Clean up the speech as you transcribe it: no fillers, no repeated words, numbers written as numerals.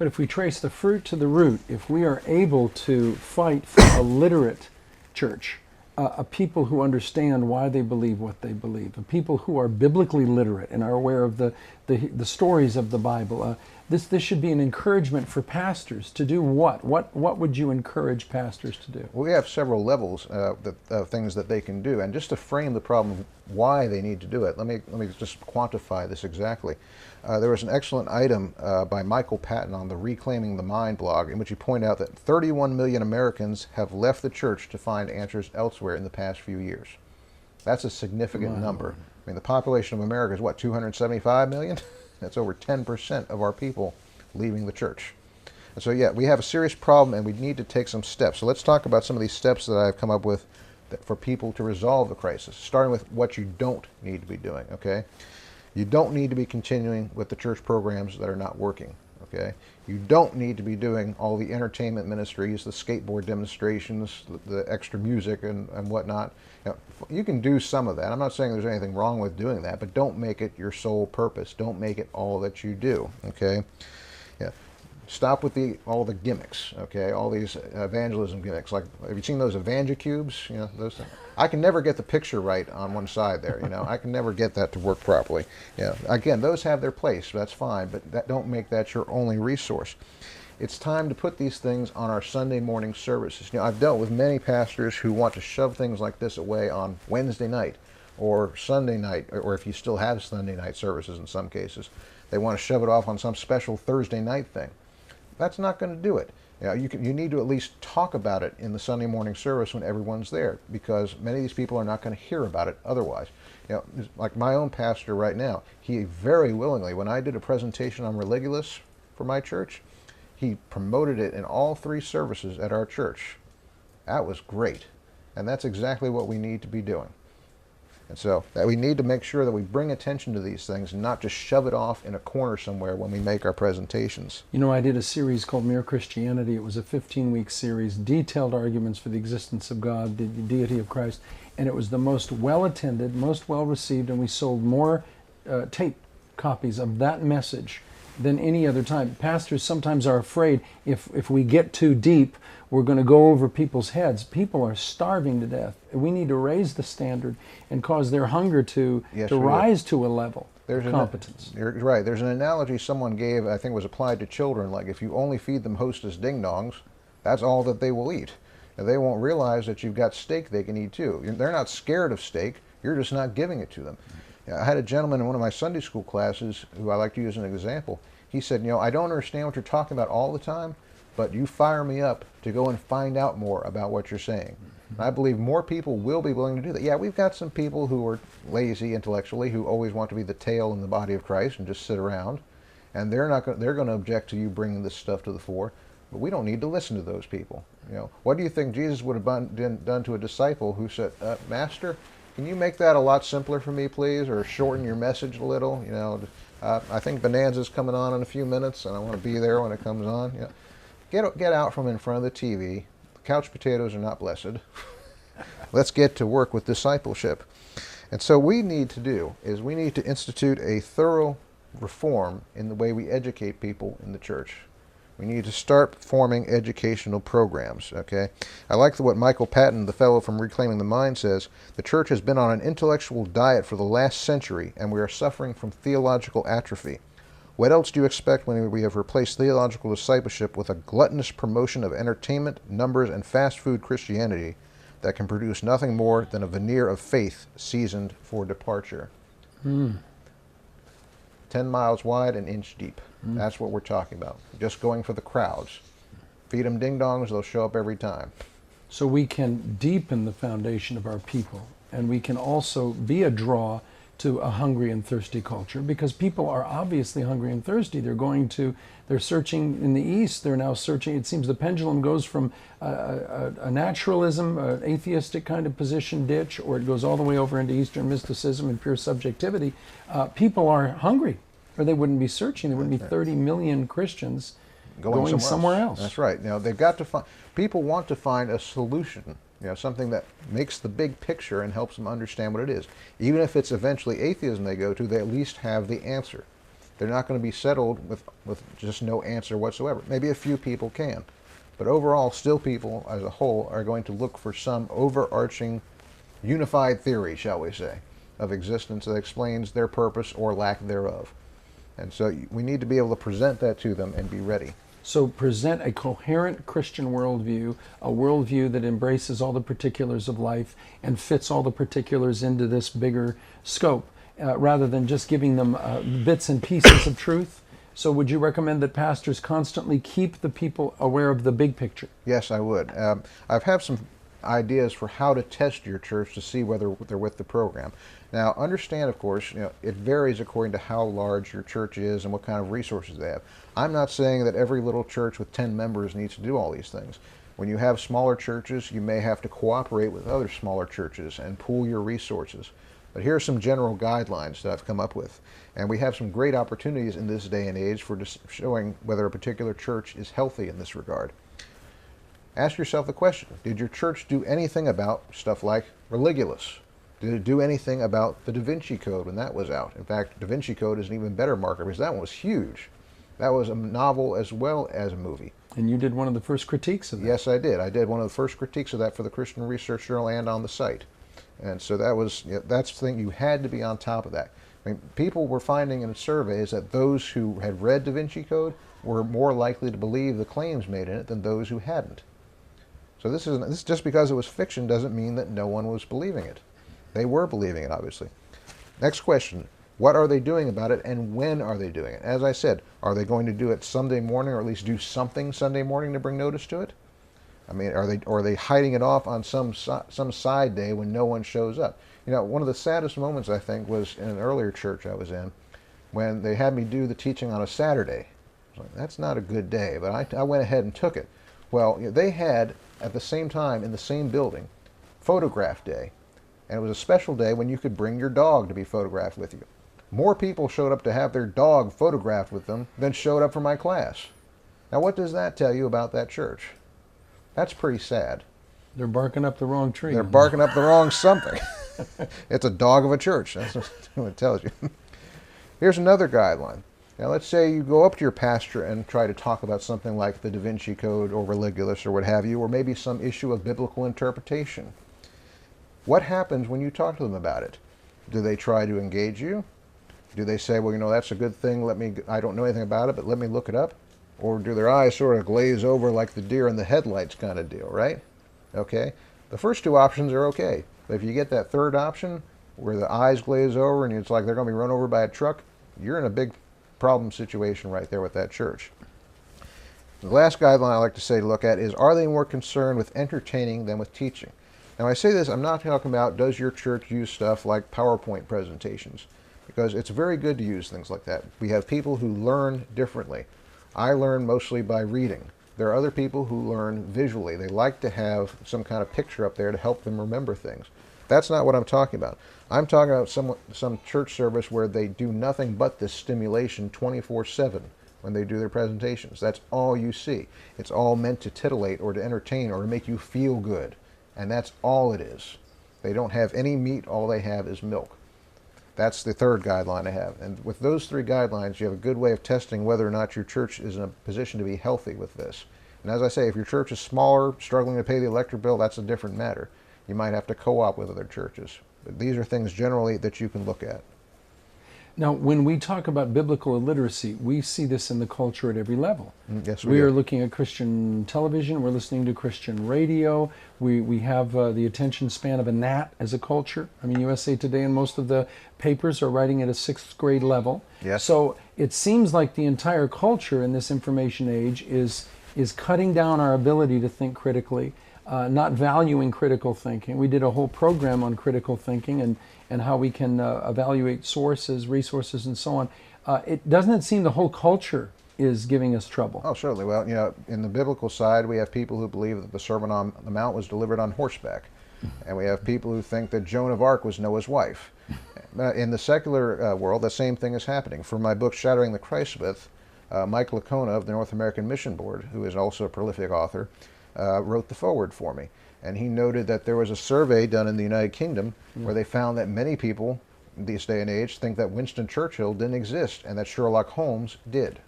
But if we trace the fruit to the root, if we are able to fight for a literate church, a people who understand why they believe what they believe, a people who are biblically literate and are aware of the stories of the Bible, this should be an encouragement for pastors to do what? What would you encourage pastors to do? Well, we have several levels of things that they can do, and just to frame the problem of why they need to do it, let me just quantify this exactly. There was an excellent item by Michael Patton on the Reclaiming the Mind blog in which he pointed out that 31 million Americans have left the church to find answers elsewhere in the past few years. That's a significant number. I mean, the population of America is what, 275 million? That's over 10% of our people leaving the church. And so, yeah, we have a serious problem and we need to take some steps. So let's talk about some of these steps that I've come up with for people to resolve the crisis, starting with what you don't need to be doing, okay? You don't need to be continuing with the church programs that are not working, okay? You don't need to be doing all the entertainment ministries, the skateboard demonstrations, the extra music and whatnot. You can do some of that. I'm not saying there's anything wrong with doing that, but don't make it your sole purpose. Don't make it all that you do, okay? Yeah. Stop with all the gimmicks, okay? All these evangelism gimmicks. Like, have you seen those evangicubes? You know, those things. I can never get the picture right on one side there, you know. I can never get that to work properly. Yeah. Again, those have their place. That's fine, but don't make that your only resource. It's time to put these things on our Sunday morning services. You know, I've dealt with many pastors who want to shove things like this away on Wednesday night or Sunday night, or if you still have Sunday night services in some cases, they want to shove it off on some special Thursday night thing. That's not going to do it. You know, you need to at least talk about it in the Sunday morning service when everyone's there, because many of these people are not going to hear about it otherwise. You know, like my own pastor right now, he very willingly, when I did a presentation on Religulous for my church, he promoted it in all 3 services at our church. That was great. And that's exactly what we need to be doing. And so we need to make sure that we bring attention to these things and not just shove it off in a corner somewhere when we make our presentations. You know, I did a series called Mere Christianity. It was a 15-week series, detailed arguments for the existence of God, the deity of Christ, and it was the most well-attended, most well-received, and we sold more tape copies of that message than any other time. Pastors sometimes are afraid if we get too deep, we're going to go over people's heads. People are starving to death. We need to raise the standard and cause their hunger to rise to a level of competence. You're right. There's an analogy someone gave, I think it was applied to children, like if you only feed them Hostess ding-dongs, that's all that they will eat. And they won't realize that you've got steak they can eat too. They're not scared of steak. You're just not giving it to them. I had a gentleman in one of my Sunday school classes who I like to use as an example. He said, you know, I don't understand what you're talking about all the time, but you fire me up to go and find out more about what you're saying. And I believe more people will be willing to do that. Yeah, we've got some people who are lazy intellectually, who always want to be the tail in the body of Christ and just sit around, and they're going to object to you bringing this stuff to the fore. But we don't need to listen to those people. You know, what do you think Jesus would have done to a disciple who said, Master, can you make that a lot simpler for me, please, or shorten your message a little? You know, I think Bonanza's coming on in a few minutes, and I want to be there when it comes on. You know, get out from in front of the TV. The couch potatoes are not blessed. Let's get to work with discipleship. And so what we need to do is we need to institute a thorough reform in the way we educate people in the church. We need to start forming educational programs, okay? I like what Michael Patton, the fellow from Reclaiming the Mind, says. The church has been on an intellectual diet for the last century, and we are suffering from theological atrophy. What else do you expect when we have replaced theological discipleship with a gluttonous promotion of entertainment, numbers, and fast food Christianity that can produce nothing more than a veneer of faith seasoned for departure? 10 miles wide, an inch deep. That's what we're talking about. Just going for the crowds. Feed them ding-dongs, they'll show up every time. So we can deepen the foundation of our people, and we can also be a draw to a hungry and thirsty culture, because people are obviously hungry and thirsty. They're searching in the East. They're now searching. It seems the pendulum goes from a naturalism, an atheistic kind of position ditch, or it goes all the way over into Eastern mysticism and pure subjectivity. People are hungry, or they wouldn't be searching. There wouldn't be 30 million Christians going somewhere else. That's right. Now they've got to find. People want to find a solution. You know, something that makes the big picture and helps them understand what it is. Even if it's eventually atheism they go to, they at least have the answer. They're not going to be settled with just no answer whatsoever. Maybe a few people can. But overall, still people as a whole are going to look for some overarching unified theory, shall we say, of existence that explains their purpose or lack thereof. And so we need to be able to present that to them and be ready. So present a coherent Christian worldview, a worldview that embraces all the particulars of life and fits all the particulars into this bigger scope, rather than just giving them bits and pieces of truth. So would you recommend that pastors constantly keep the people aware of the big picture? Yes, I would. I've had some ideas for how to test your church to see whether they're with the program. Now, understand, of course, it varies according to how large your church is and what kind of resources they have. I'm not saying that every little church with 10 members needs to do all these things. When you have smaller churches, you may have to cooperate with other smaller churches and pool your resources. But here are some general guidelines that I've come up with. And we have some great opportunities in this day and age for showing whether a particular church is healthy in this regard. Ask yourself the question, did your church do anything about stuff like Religulous? Did it do anything about the Da Vinci Code when that was out? In fact, Da Vinci Code is an even better marker because that one was huge. That was a novel as well as a movie. And you did one of the first critiques of that. Yes, I did. I did one of the first critiques of that for the Christian Research Journal and on the site. And so that's the thing, you had to be on top of that. I mean, people were finding in surveys that those who had read Da Vinci Code were more likely to believe the claims made in it than those who hadn't. So this just because it was fiction doesn't mean that no one was believing it. They were believing it, obviously. Next question, what are they doing about it and when are they doing it? As I said, are they going to do it Sunday morning or at least do something Sunday morning to bring notice to it? I mean, are they hiding it off on some side day when no one shows up? One of the saddest moments, I think, was in an earlier church I was in when they had me do the teaching on a Saturday. I was like, that's not a good day, but I went ahead and took it. Well, they had, at the same time, in the same building, photograph day. And it was a special day when you could bring your dog to be photographed with you. More people showed up to have their dog photographed with them than showed up for my class. Now, what does that tell you about that church? That's pretty sad. They're barking up the wrong tree. They're barking up the wrong something. It's a dog of a church. That's what it tells you. Here's another guideline. Now, let's say you go up to your pastor and try to talk about something like the Da Vinci Code or Religulous or what have you, or maybe some issue of biblical interpretation. What happens when you talk to them about it? Do they try to engage you? Do they say, well, that's a good thing, I don't know anything about it, but let me look it up? Or do their eyes sort of glaze over like the deer in the headlights kind of deal, right? Okay? The first two options are okay. But if you get that third option, where the eyes glaze over and it's like they're going to be run over by a truck, you're in a big problem situation right there with that church. The last guideline I like to look at is, are they more concerned with entertaining than with teaching? Now, I say this, I'm not talking about does your church use stuff like PowerPoint presentations, because it's very good to use things like that. We have people who learn differently. I learn mostly by reading. There are other people who learn visually. They like to have some kind of picture up there to help them remember things. That's not what I'm talking about. I'm talking about some church service where they do nothing but this stimulation 24/7 when they do their presentations. That's all you see. It's all meant to titillate or to entertain or to make you feel good. And that's all it is. They don't have any meat, all they have is milk. That's the third guideline I have. And with those three guidelines, you have a good way of testing whether or not your church is in a position to be healthy with this. And as I say, if your church is smaller, struggling to pay the electric bill, that's a different matter. You might have to co-op with other churches. But these are things generally that you can look at. Now, when we talk about biblical illiteracy, we see this in the culture at every level. Yes, we are looking at Christian television, we're listening to Christian radio, we have the attention span of a gnat as a culture. I mean, USA Today and most of the papers are writing at a 6th grade level. Yes. So it seems like the entire culture in this information age is cutting down our ability to think critically, not valuing critical thinking. We did a whole program on critical thinking and how we can evaluate sources, resources, and so on. Doesn't it seem the whole culture is giving us trouble? Oh, certainly. Well, in the biblical side, we have people who believe that the Sermon on the Mount was delivered on horseback. And we have people who think that Joan of Arc was Noah's wife. In the secular world, the same thing is happening. For my book, Shattering the Christ Myth, Mike Lacona of the North American Mission Board, who is also a prolific author, wrote the foreword for me. And he noted that there was a survey done in the United Kingdom where they found that many people this day and age think that Winston Churchill didn't exist and that Sherlock Holmes did.